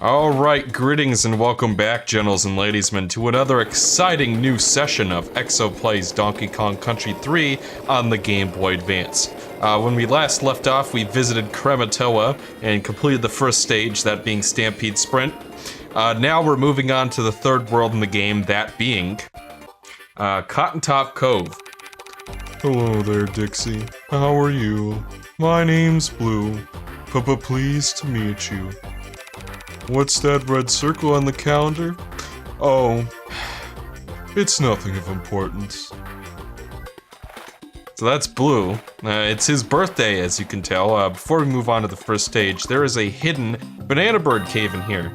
Alright, greetings and welcome back, gentles and ladiesmen, to another exciting new session of Exo Plays Donkey Kong Country 3 on the Game Boy Advance. When we last left off, we visited Krematoa and completed the first stage, that being Stampede Sprint. Now we're moving on to the third world in the game, that being Cotton Top Cove. Hello there, Dixie. How are you? My name's Blue. Pleased to meet you. What's that red circle on the calendar? Oh, it's nothing of importance. So that's Blue. It's his birthday, as you can tell. Before we move on to the first stage, there is a hidden banana bird cave in here.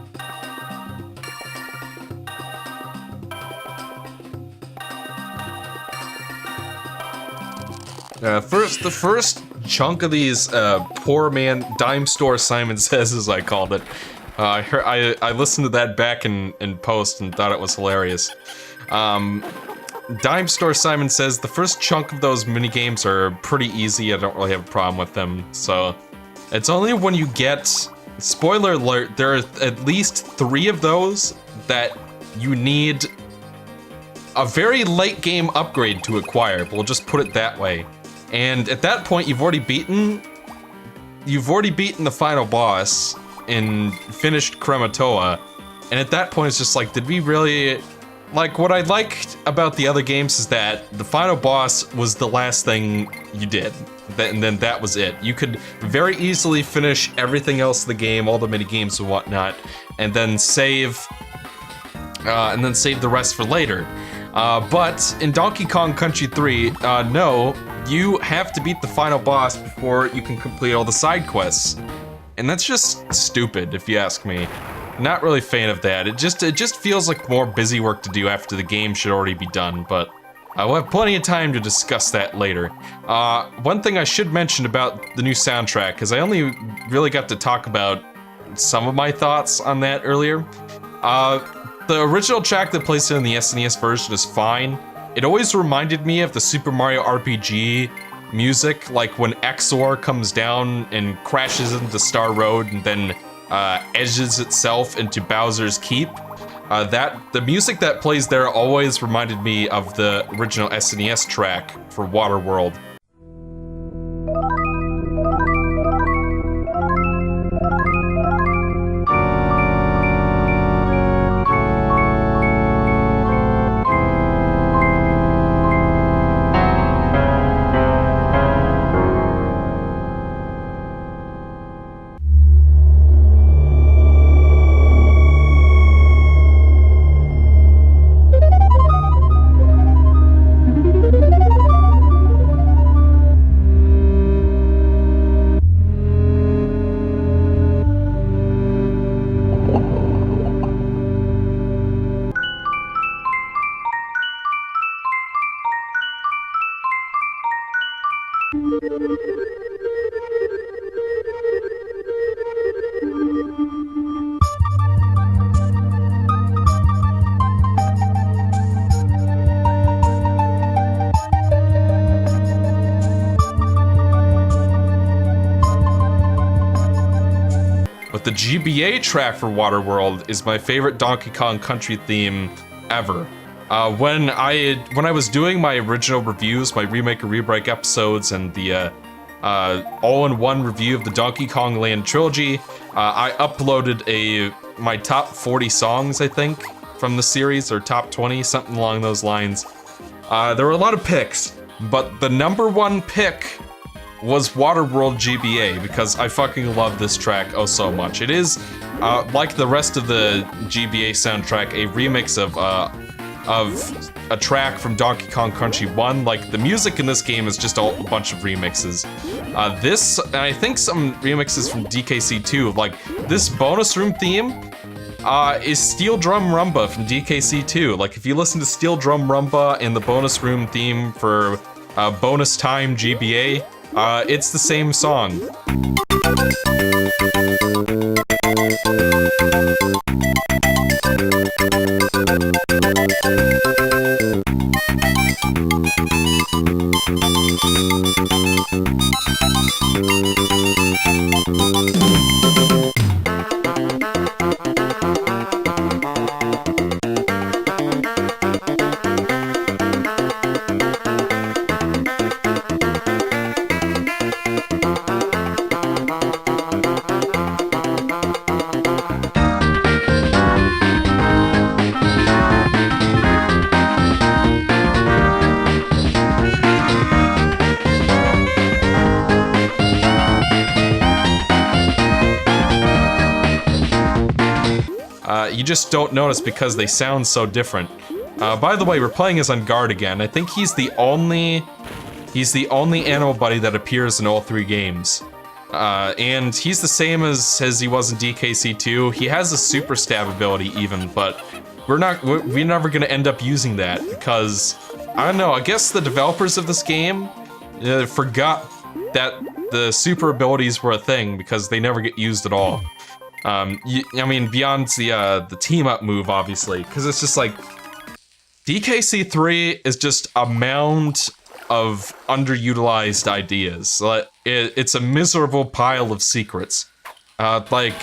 The first chunk of these poor man dime store Simon Says, as I called it. I listened to that back in post and thought it was hilarious. Dime Store Simon Says the first chunk of those mini games are pretty easy. I don't really have a problem with them. So it's only when you get, spoiler alert, there are at least 3 of those that you need a very late game upgrade to acquire. We'll just put it that way. And at that point, you've already beaten the final boss and finished Krematoa, and at that point it's just like, did we really, like, what I liked about the other games is that the final boss was the last thing you did, and then that was it. You could very easily finish everything else in the game, all the mini games and whatnot, and then save the rest for later. But in Donkey Kong Country 3, no, you have to beat the final boss before you can complete all the side quests. And that's just stupid, if you ask me. Not really a fan of that. It just feels like more busy work to do after the game should already be done, but we'll have plenty of time to discuss that later. One thing I should mention about the new soundtrack, because I only really got to talk about some of my thoughts on that earlier. The original track that plays in the SNES version is fine. It always reminded me of the Super Mario RPG music, like when Exor comes down and crashes into Star Road and then edges itself into Bowser's Keep. The music that plays there always reminded me of the original SNES track for Waterworld. But the GBA track for Waterworld is my favorite Donkey Kong Country theme ever. When I was doing my original reviews, my Remake or Re-Break episodes, and the all-in-one review of the Donkey Kong Land trilogy, I uploaded my top 40 songs, I think, from the series, or top 20, something along those lines. There were a lot of picks, but the #1 pick was Waterworld GBA, because I fucking love this track oh so much. It is, like the rest of the GBA soundtrack, a remix of a track from Donkey Kong Country 1. Like, the music in this game is just a bunch of remixes. This, and I think some remixes from DKC 2, like, this bonus room theme is Steel Drum Rumba from DKC 2. Like, if you listen to Steel Drum Rumba and the bonus room theme for Bonus Time GBA, it's the same song. you just don't notice because they sound so different. By the way, we're playing as Ungard again. I think he's the only animal buddy that appears in all 3 games. And he's the same as he was in DKC2. He has a super stab ability even, but we're never gonna end up using that because, I don't know, I guess the developers of this game forgot that the super abilities were a thing because they never get used at all. I mean, beyond the team up move, obviously, because it's just like, DKC3 is just a mound of underutilized ideas. It's a miserable pile of secrets. Like,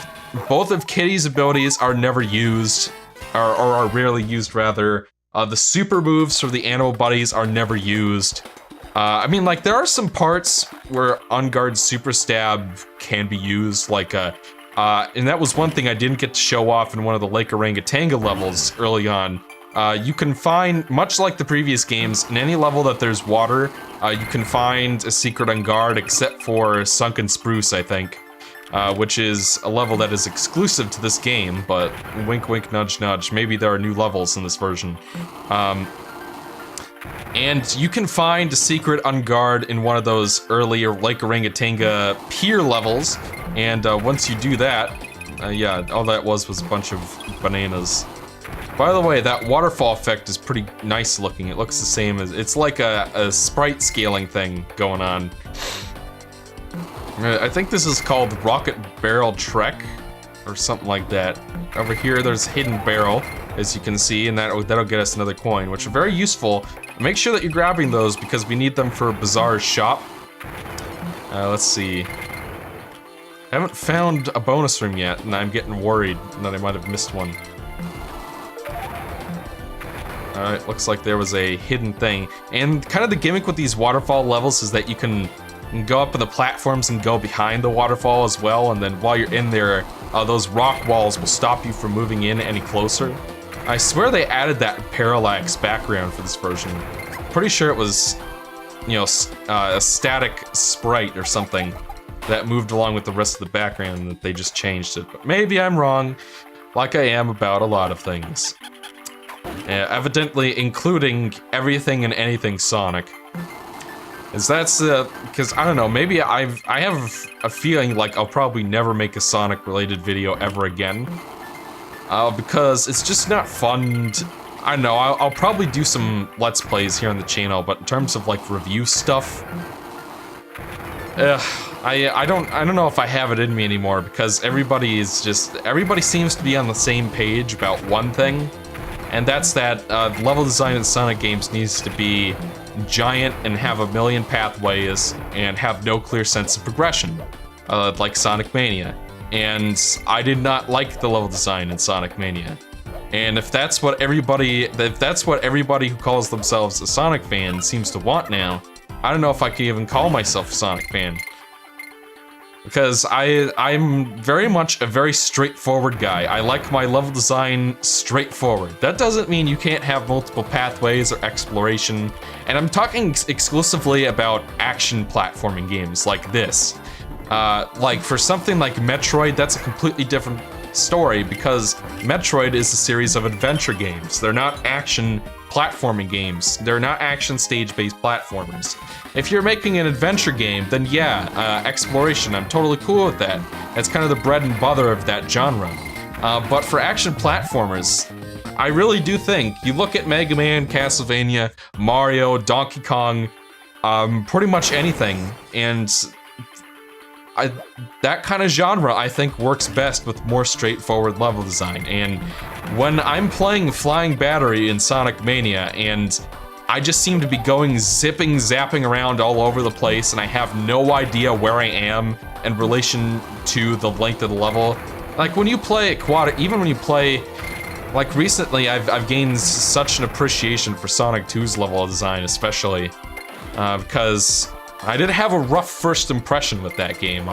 both of Kitty's abilities are never used, or are rarely used, rather. The super moves for the animal buddies are never used. I mean, like, there are some parts where Ungard's super stab can be used, like, and that was one thing I didn't get to show off in one of the Lake Orangatanga levels early on. You can find, much like the previous games, in any level that there's water, you can find a secret Ungard except for Sunken Spruce, I think. Which is a level that is exclusive to this game, but wink wink nudge nudge, maybe there are new levels in this version. And you can find a secret Ungard in one of those earlier Lake Orangatanga pier levels, and once you do that, yeah, all that was a bunch of bananas. By the way, that waterfall effect is pretty nice looking. It looks the same as, it's like a sprite scaling thing going on. I think this is called Rocket Barrel Trek, or something like that. Over here, there's Hidden Barrel, as you can see, and that'll get us another coin, which are very useful. Make sure that you're grabbing those because we need them for Bazaar's shop. Let's see. I haven't found a bonus room yet, and I'm getting worried that I might have missed one. Alright, looks like there was a hidden thing. And kind of the gimmick with these waterfall levels is that you can go up on the platforms and go behind the waterfall as well, and then while you're in there, those rock walls will stop you from moving in any closer. I swear they added that parallax background for this version. Pretty sure it was, you know, a static sprite or something that moved along with the rest of the background, and that they just changed it. But maybe I'm wrong, like I am about a lot of things. Evidently including everything and anything Sonic. That's because I don't know, maybe I have a feeling like I'll probably never make a Sonic related video ever again. Because it's just not fun I don't know, I'll probably do some Let's Plays here on the channel, but in terms of like review stuff, I don't know if I have it in me anymore because everybody seems to be on the same page about one thing, and that's that level design in Sonic games needs to be giant and have a million pathways and have no clear sense of progression, like Sonic Mania. And I did not like the level design in Sonic Mania. And if that's what everybody who calls themselves a Sonic fan seems to want now, I don't know if I can even call myself a Sonic fan. Because I'm very much a very straightforward guy. I like my level design straightforward. That doesn't mean you can't have multiple pathways or exploration. And I'm talking exclusively about action platforming games like this. Like for something like Metroid, that's a completely different story because Metroid is a series of adventure games. They're not action platforming games. They're not action stage-based platformers. If you're making an adventure game, then yeah, exploration, I'm totally cool with that. That's kind of the bread and butter of that genre. But for action platformers, I really do think, you look at Mega Man, Castlevania, Mario, Donkey Kong, pretty much anything, and that kind of genre, I think, works best with more straightforward level design. And when I'm playing Flying Battery in Sonic Mania, and I just seem to be going zipping, zapping around all over the place, and I have no idea where I am in relation to the length of the level. Like, when you play Aquatic, even when you play, like, recently, I've gained such an appreciation for Sonic 2's level design, especially, because I did have a rough first impression with that game,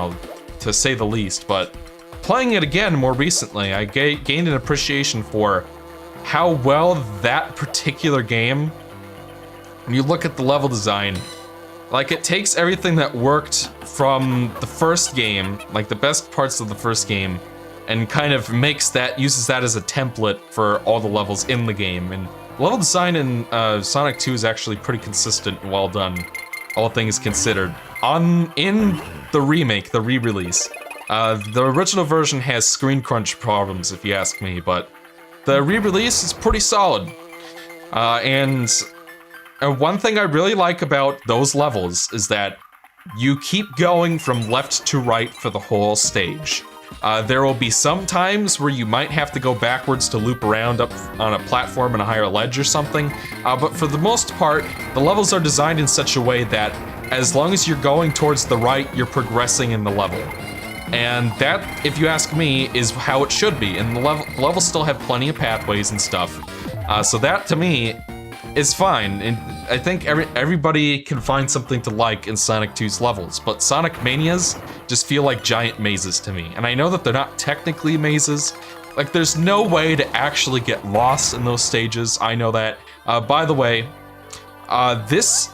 to say the least, but playing it again more recently, I gained an appreciation for how well that particular game, when you look at the level design, like it takes everything that worked from the first game, like the best parts of the first game, and kind of uses that as a template for all the levels in the game. And level design in Sonic 2 is actually pretty consistent and well done, all things considered. In the remake, the re-release, the original version has screen crunch problems, if you ask me, but the re-release is pretty solid. And one thing I really like about those levels is that you keep going from left to right for the whole stage. There will be some times where you might have to go backwards to loop around up on a platform in a higher ledge or something, but for the most part, the levels are designed in such a way that as long as you're going towards the right, you're progressing in the level. And that, if you ask me, is how it should be. And the levels still have plenty of pathways and stuff. So that, to me, is fine. And I think everybody can find something to like in Sonic 2's levels. But Sonic Mania's just feel like giant mazes to me. And I know that they're not technically mazes. Like, there's no way to actually get lost in those stages. I know that. By the way, this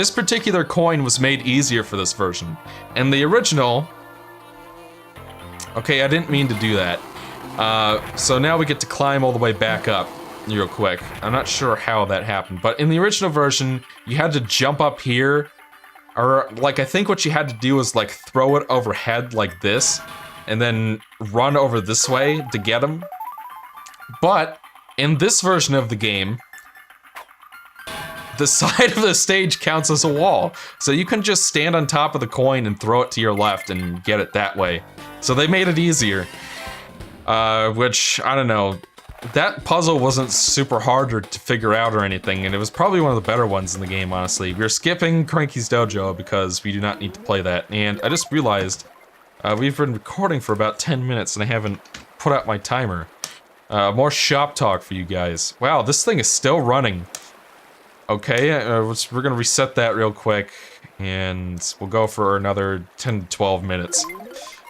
particular coin was made easier for this version. And the original... Okay, I didn't mean to do that. So now we get to climb all the way back up real quick. I'm not sure how that happened, but in the original version, you had to jump up here, or like I think what you had to do was like throw it overhead like this, and then run over this way to get him. But in this version of the game, the side of the stage counts as a wall. So you can just stand on top of the coin and throw it to your left and get it that way. So they made it easier. Which, I don't know. That puzzle wasn't super hard to figure out or anything, and it was probably one of the better ones in the game, honestly. We're skipping Cranky's Dojo because we do not need to play that. And I just realized we've been recording for about 10 minutes and I haven't put out my timer. More shop talk for you guys. Wow, this thing is still running. Okay, we're gonna reset that real quick, and we'll go for another 10 to 12 minutes.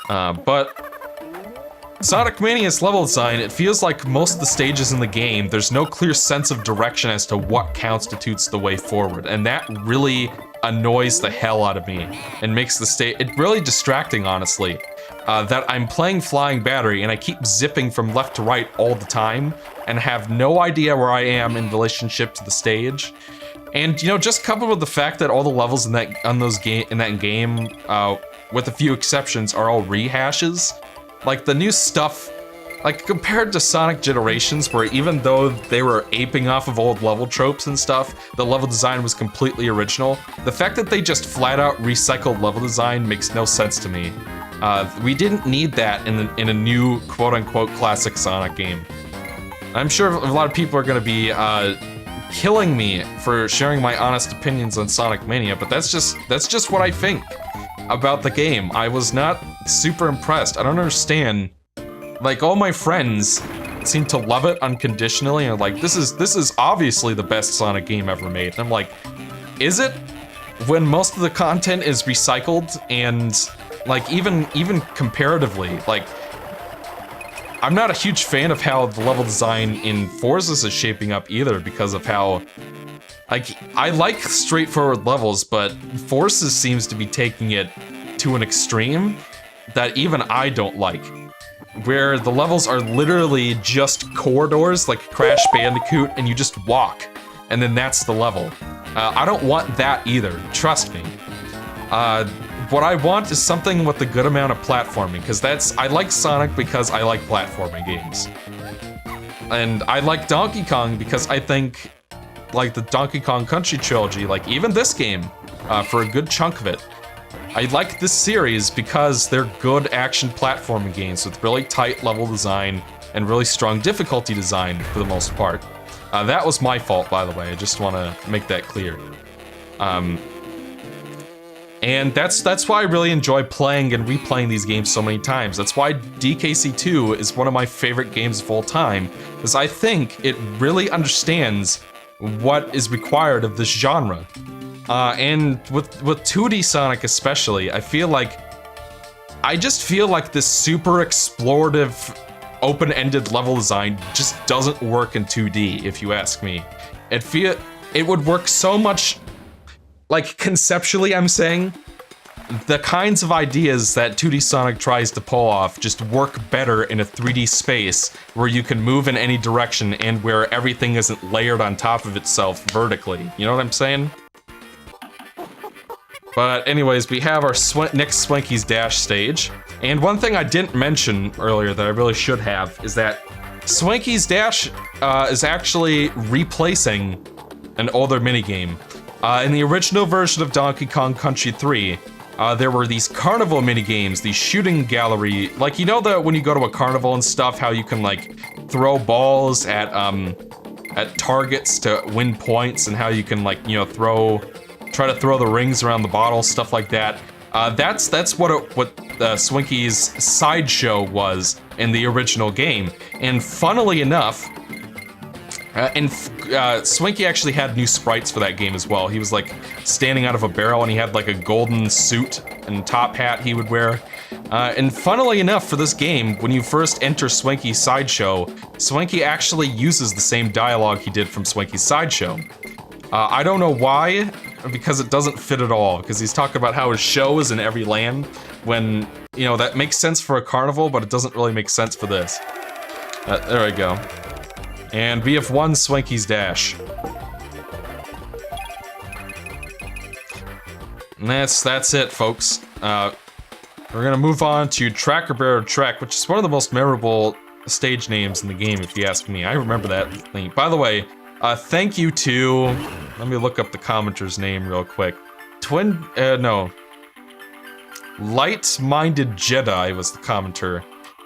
But Sonic Mania's level design, it feels like most of the stages in the game, there's no clear sense of direction as to what constitutes the way forward, and that really annoys the hell out of me and makes the stage really distracting, honestly. That I'm playing Flying Battery and I keep zipping from left to right all the time and have no idea where I am in relationship to the stage. And, you know, just coupled with the fact that all the levels in that game, with a few exceptions, are all rehashes. Like, the new stuff, like, compared to Sonic Generations, where even though they were aping off of old level tropes and stuff, the level design was completely original. The fact that they just flat out recycled level design makes no sense to me. We didn't need that in a new quote-unquote classic Sonic game. I'm sure a lot of people are gonna be killing me for sharing my honest opinions on Sonic Mania, but that's just what I think about the game. I was not super impressed. I don't understand. Like, all my friends seem to love it unconditionally and like, this is obviously the best Sonic game ever made. And I'm like, is it? When most of the content is recycled and like even comparatively, like, I'm not a huge fan of how the level design in Forza's is shaping up either, because of how, like, I like straightforward levels, but Forza seems to be taking it to an extreme that even I don't like. Where the levels are literally just corridors, like Crash Bandicoot, and you just walk, and then that's the level. I don't want that either, trust me. What I want is something with a good amount of platforming, because I like Sonic because I like platforming games. And I like Donkey Kong because I think, like the Donkey Kong Country trilogy, like even this game, for a good chunk of it, I like this series because they're good action platforming games with really tight level design and really strong difficulty design for the most part. That was my fault, by the way, I just want to make that clear. And that's why I really enjoy playing and replaying these games so many times. That's why DKC2 is one of my favorite games of all time, because I think it really understands what is required of this genre. And with 2D Sonic especially, I just feel like this super explorative, open-ended level design just doesn't work in 2D, if you ask me. It would work so much. Like, conceptually, I'm saying, the kinds of ideas that 2D Sonic tries to pull off just work better in a 3D space where you can move in any direction and where everything isn't layered on top of itself vertically. You know what I'm saying? But anyways, we have our next Swanky's Dash stage. And one thing I didn't mention earlier that I really should have is that Swanky's Dash is actually replacing an older minigame. In the original version of Donkey Kong Country 3, there were these carnival minigames, these shooting gallery, like, you know that when you go to a carnival and stuff, how you can like throw balls at targets to win points, and how you can like, you know, try to throw the rings around the bottle, stuff like that. That's what Swinky's sideshow was in the original game. And funnily enough, Swinky actually had new sprites for that game as well. He was like standing out of a barrel, and he had like a golden suit and top hat he would wear. And funnily enough, for this game, when you first enter Swinky's Sideshow, Swinky actually uses the same dialogue he did from Swinky's Sideshow. I don't know why, because it doesn't fit at all, because he's talking about how his show is in every land, when, you know, that makes sense for a carnival, but it doesn't really make sense for this. There we go. And we have won Swanky's Dash. And that's it, folks. We're gonna move on to Tracker Bear Trek, which is one of the most memorable stage names in the game, if you ask me. I remember that thing. By the way, thank you to... Let me look up the commenter's name real quick. Light-Minded Jedi was the commenter,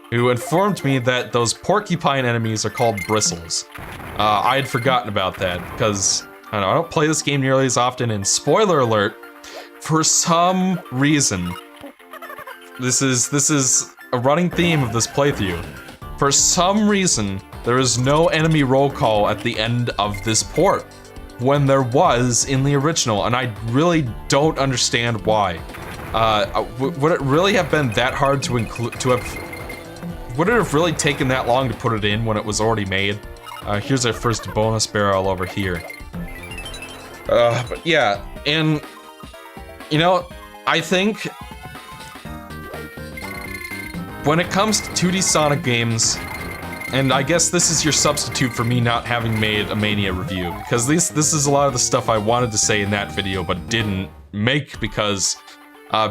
who informed me that those porcupine enemies are called bristles. I had forgotten about that, because I don't play this game nearly as often, and spoiler alert, for some reason, this is a running theme of this playthrough. For some reason, there is no enemy roll call at the end of this port, when there was in the original, and I really don't understand why. Would it really have been that hard to include, would it have really taken that long to put it in when it was already made? Here's our first bonus barrel over here. But yeah, and, you know, I think when it comes to 2D Sonic games, and I guess this is your substitute for me not having made a Mania review, because this is a lot of the stuff I wanted to say in that video but didn't make because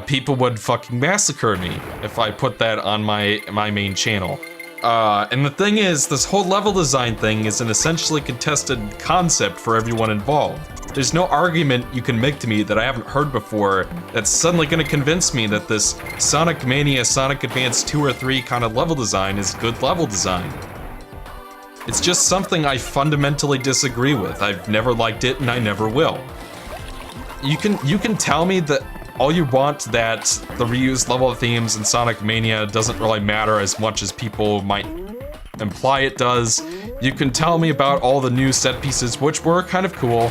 people would fucking massacre me if I put that on my main channel. And the thing is, this whole level design thing is an essentially contested concept for everyone involved. There's no argument you can make to me that I haven't heard before that's suddenly gonna convince me that this Sonic Mania, Sonic Advance 2 or 3 kind of level design is good level design. It's just something I fundamentally disagree with. I've never liked it and I never will. You can tell me that all you want, that the reused level themes in Sonic Mania doesn't really matter as much as people might imply it does. You can tell me about all the new set pieces, which were kind of cool,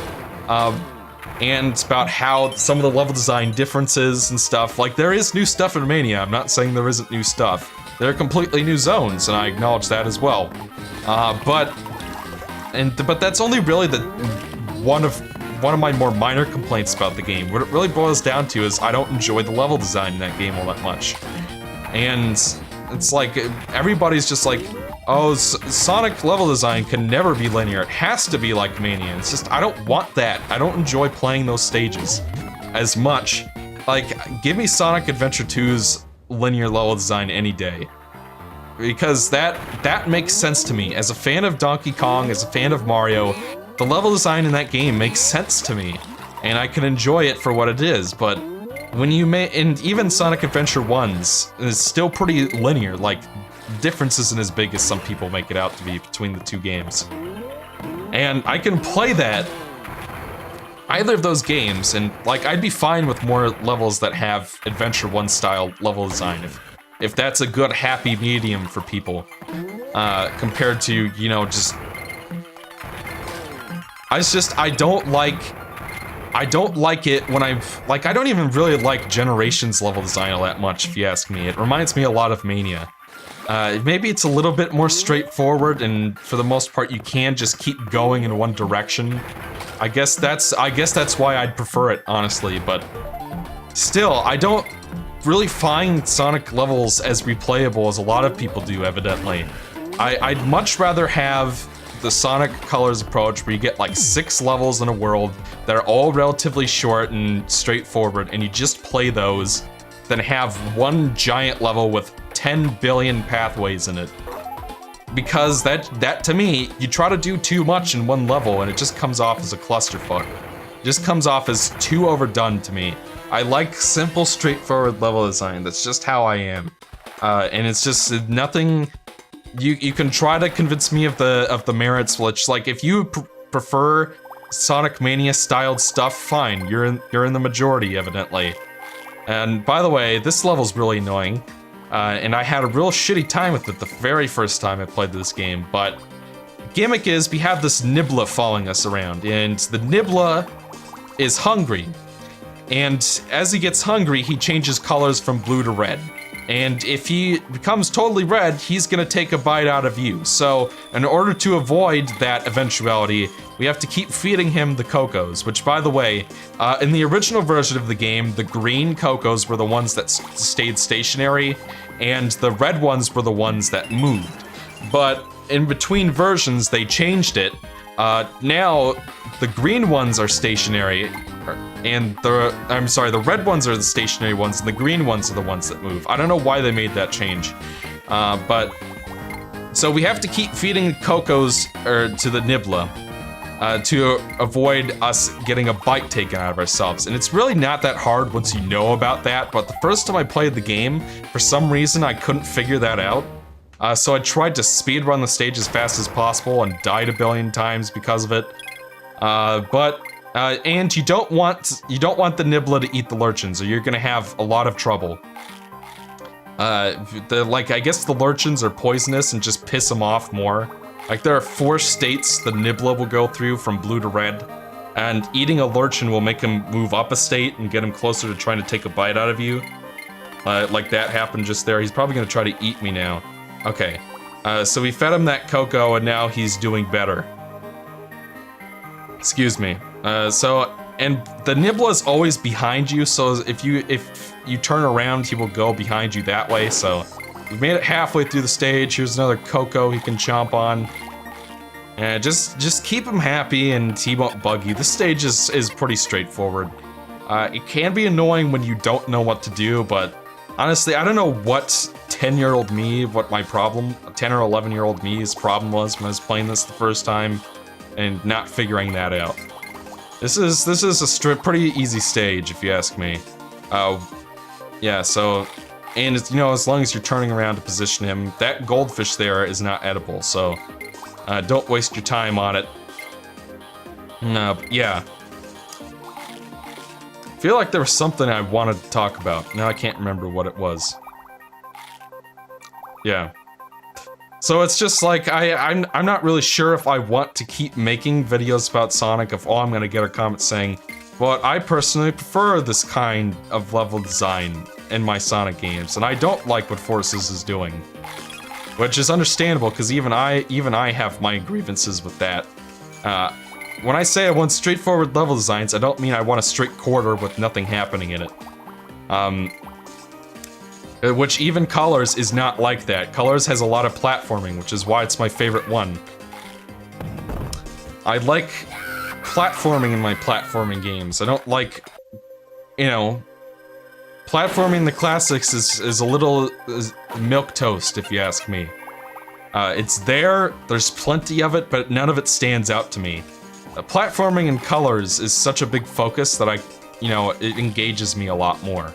and about how some of the level design differences and stuff. Like, there is new stuff in Mania. I'm not saying there isn't new stuff. There are completely new zones, and I acknowledge that as well. But that's only really one of my more minor complaints about the game. What it really boils down to is I don't enjoy the level design in that game all that much. And it's like, everybody's just like, oh, Sonic level design can never be linear. It has to be like Mania. It's just, I don't want that. I don't enjoy playing those stages as much. Like, give me Sonic Adventure 2's linear level design any day. Because that makes sense to me. As a fan of Donkey Kong, as a fan of Mario, the level design in that game makes sense to me, and I can enjoy it for what it is, but when you and even Sonic Adventure 1's is still pretty linear, like, difference isn't as big as some people make it out to be between the two games. And I can play that, either of those games, and, like, I'd be fine with more levels that have Adventure 1 style level design, if that's a good, happy medium for people, compared to, you know, just... I don't like it when I don't even really like Generations level design all that much, if you ask me. It reminds me a lot of Mania. Maybe it's a little bit more straightforward, and for the most part you can just keep going in one direction. I guess that's why I'd prefer it, honestly, but still, I don't really find Sonic levels as replayable as a lot of people do, evidently. I'd much rather have the Sonic Colors approach where you get like 6 levels in a world that are all relatively short and straightforward, and you just play those, than have one giant level with 10 billion pathways in it. Because that to me, you try to do too much in one level and it just comes off as a clusterfuck. It just comes off as too overdone to me. I like simple, straightforward level design. That's just how I am. And it's just nothing. You can try to convince me of the merits, which, like, if you prefer Sonic Mania styled stuff, fine. You're in the majority, evidently. And by the way, this level's really annoying. And I had a real shitty time with it the very first time I played this game, but the gimmick is we have this Nibbler following us around, and the Nibbler is hungry. And as he gets hungry, he changes colors from blue to red. And if he becomes totally red, he's gonna take a bite out of you. So in order to avoid that eventuality, we have to keep feeding him the Cocos, which, by the way, in the original version of the game, the green Cocos were the ones that stayed stationary, and the red ones were the ones that moved. But in between versions, they changed it. Now, the green ones are stationary, and the red ones are the stationary ones, and the green ones are the ones that move. I don't know why they made that change, but so we have to keep feeding Cocos to the Nibbler to avoid us getting a bite taken out of ourselves. And it's really not that hard once you know about that, but the first time I played the game, for some reason I couldn't figure that out. So I tried to speedrun the stage as fast as possible and died a billion times because of it. And you don't want the Nibbler to eat the Lurchins, or you're gonna have a lot of trouble. I guess the Lurchins are poisonous and just piss them off more. Like, there are 4 states the Nibbler will go through from blue to red, and eating a Lurchin will make him move up a state and get him closer to trying to take a bite out of you. Like that happened just there. He's probably gonna try to eat me now. Okay, so we fed him that Cocoa, and now he's doing better. Excuse me. And the Nibbler's always behind you, so if you turn around, he will go behind you that way, so we made it halfway through the stage. Here's another Cocoa he can chomp on. And just keep him happy and he won't bug you. This stage is pretty straightforward. It can be annoying when you don't know what to do, but honestly, I don't know what 10-year-old me, what my problem, 10 or 11-year-old me's problem was when I was playing this the first time and not figuring that out. This is a pretty easy stage, if you ask me. Yeah, so, and it's, you know, as long as you're turning around to position him, that goldfish there is not edible, so don't waste your time on it. Yeah. I feel like there was something I wanted to talk about. Now I can't remember what it was. Yeah. So it's just like, I'm not really sure if I want to keep making videos about Sonic, if all I'm gonna get are comments saying, but I personally prefer this kind of level design in my Sonic games, and I don't like what Forces is doing. Which is understandable, because even I have my grievances with that. When I say I want straightforward level designs, I don't mean I want a straight corridor with nothing happening in it. Which even Colors is not like that. Colors has a lot of platforming, which is why it's my favorite one. I like platforming in my platforming games. I don't like, you know, platforming in the classics is a little milquetoast, if you ask me. It's there's plenty of it, but none of it stands out to me. Platforming in Colors is such a big focus that it engages me a lot more.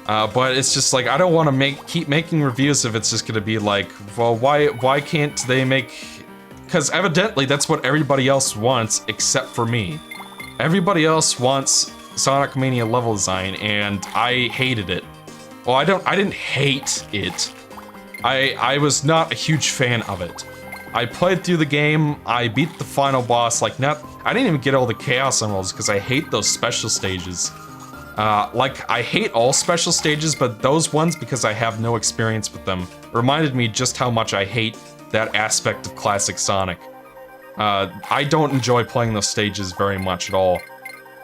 But it's just like, I don't want to keep making reviews if it's just gonna be like, well, why can't they make... Because evidently that's what everybody else wants, except for me. Everybody else wants Sonic Mania level design, and I hated it. Well, I didn't hate it. I was not a huge fan of it. I played through the game, I beat the final boss, I didn't even get all the Chaos Emeralds, because I hate those special stages. I hate all special stages, but those ones, because I have no experience with them, reminded me just how much I hate that aspect of classic Sonic. I don't enjoy playing those stages very much at all.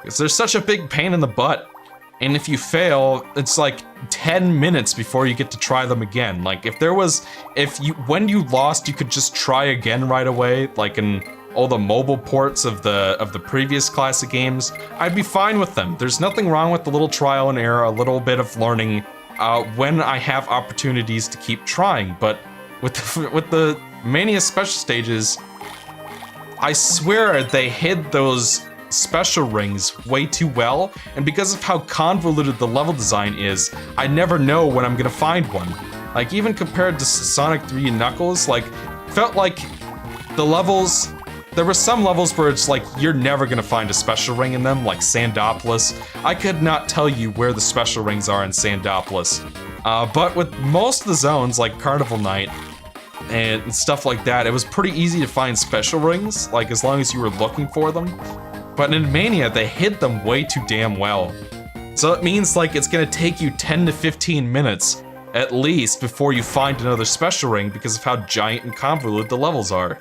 Because they're such a big pain in the butt. And if you fail, it's like 10 minutes before you get to try them again. Like when you lost, you could just try again right away, like in all the mobile ports of the previous classic games, I'd be fine with them. There's nothing wrong with the little trial and error, a little bit of learning when I have opportunities to keep trying. But with the Mania special stages, I swear they hid those special rings way too well, and because of how convoluted the level design is, I never know when I'm gonna find one. Like, even compared to Sonic 3 and Knuckles, like, felt like the levels, there were some levels where it's like, you're never gonna find a special ring in them, like Sandopolis. I could not tell you where the special rings are in Sandopolis. But with most of the zones, like Carnival Night, and stuff like that, it was pretty easy to find special rings, like, as long as you were looking for them. But in Mania, they hid them way too damn well. So it means, like, it's gonna take you 10 to 15 minutes, at least, before you find another special ring because of how giant and convoluted the levels are.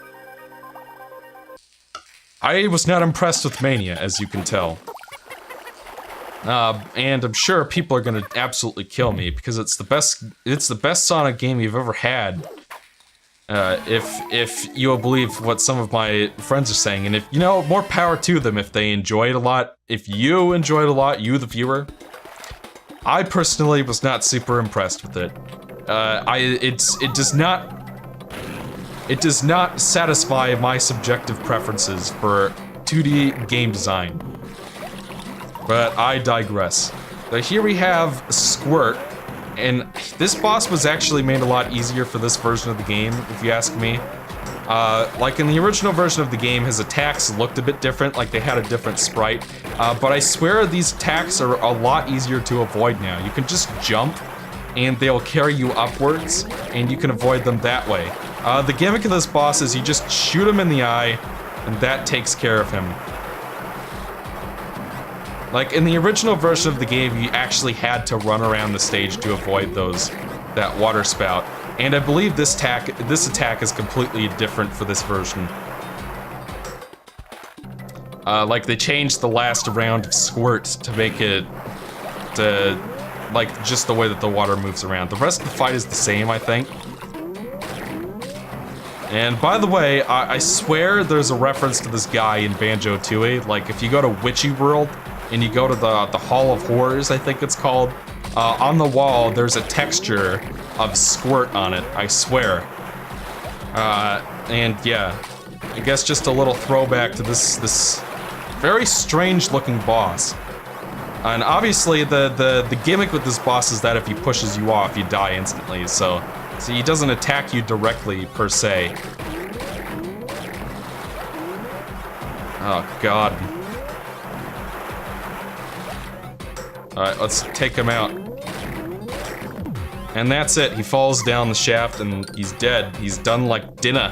I was not impressed with Mania, as you can tell. And I'm sure people are gonna absolutely kill me because it's the best Sonic game you've ever had. If you'll believe what some of my friends are saying, and if, you know, more power to them if they enjoy it a lot. If you enjoy it a lot, you the viewer. I personally was not super impressed with it. It does not satisfy my subjective preferences for 2D game design. But I digress. So here we have Squirt. And this boss was actually made a lot easier for this version of the game, if you ask me. Like in the original version of the game, his attacks looked a bit different, like they had a different sprite. But I swear these attacks are a lot easier to avoid now. You can just jump, and they'll carry you upwards, and you can avoid them that way. The gimmick of this boss is you just shoot him in the eye, and that takes care of him. Like, in the original version of the game, you actually had to run around the stage to avoid that water spout. And I believe this attack is completely different for this version. Like, they changed the last round of Squirt to make it like, just the way that the water moves around. The rest of the fight is the same, I think. And by the way, I swear there's a reference to this guy in Banjo-Tooie. Like, if you go to Witchy World, and you go to the Hall of Horrors, I think it's called, on the wall, there's a texture of Squirt on it, I swear. And yeah, I guess just a little throwback to this very strange-looking boss. And obviously, the gimmick with this boss is that if he pushes you off, you die instantly, so he doesn't attack you directly, per se. Oh, God. Alright, let's take him out. And that's it, he falls down the shaft and he's dead. He's done like dinner.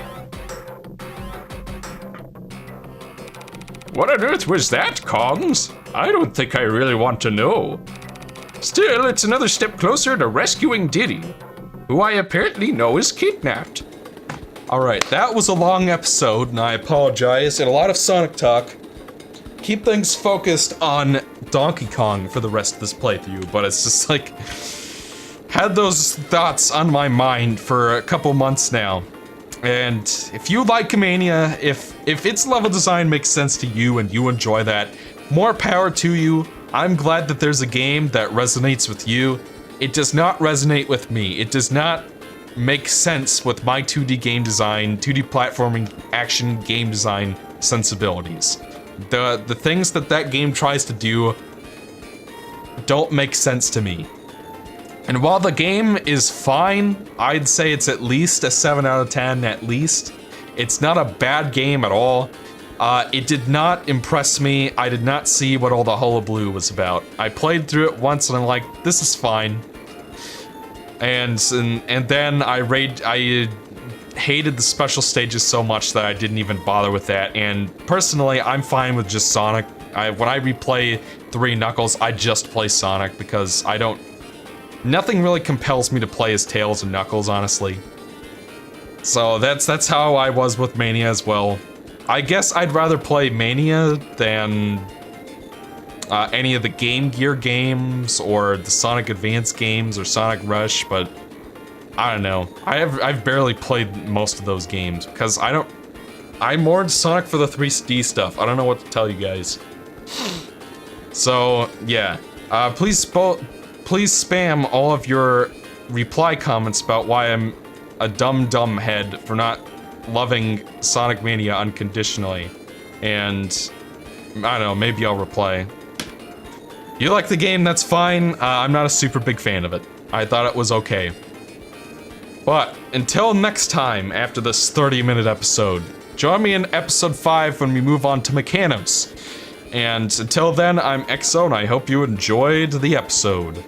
What on earth was that, Kongs? I don't think I really want to know. Still, it's another step closer to rescuing Diddy, who I apparently know is kidnapped. Alright, that was a long episode, and I apologize, and a lot of Sonic talk. Keep things focused on Donkey Kong for the rest of this playthrough, but it's just like, had those thoughts on my mind for a couple months now. And if you like Mania, if its level design makes sense to you and you enjoy that, more power to you. I'm glad that there's a game that resonates with you. It does not resonate with me. It does not make sense with my 2D game design, 2D platforming action game design sensibilities. The things that game tries to do don't make sense to me. And while the game is fine, I'd say it's at least a 7 out of 10, at least. It's not a bad game at all. It did not impress me. I did not see what all the hullabaloo was about. I played through it once and I'm like, this is fine. And then I hated the special stages so much that I didn't even bother with that. And personally, I'm fine with just Sonic. When I replay 3 Knuckles, I just play Sonic because nothing really compels me to play as Tails and Knuckles, honestly. So that's how I was with Mania as well. I guess I'd rather play Mania than any of the Game Gear games or the Sonic Advance games or Sonic Rush, but I don't know. I've barely played most of those games because I'm more into Sonic for the 3D stuff. I don't know what to tell you guys. So yeah, please spam all of your reply comments about why I'm a dumb head for not loving Sonic Mania unconditionally, and I don't know, maybe I'll reply. You like the game, that's fine. I'm not a super big fan of it. I thought it was okay. But until next time, after this 30-minute episode, join me in episode 5 when we move on to Mechanos. And until then, I'm EXO, and I hope you enjoyed the episode.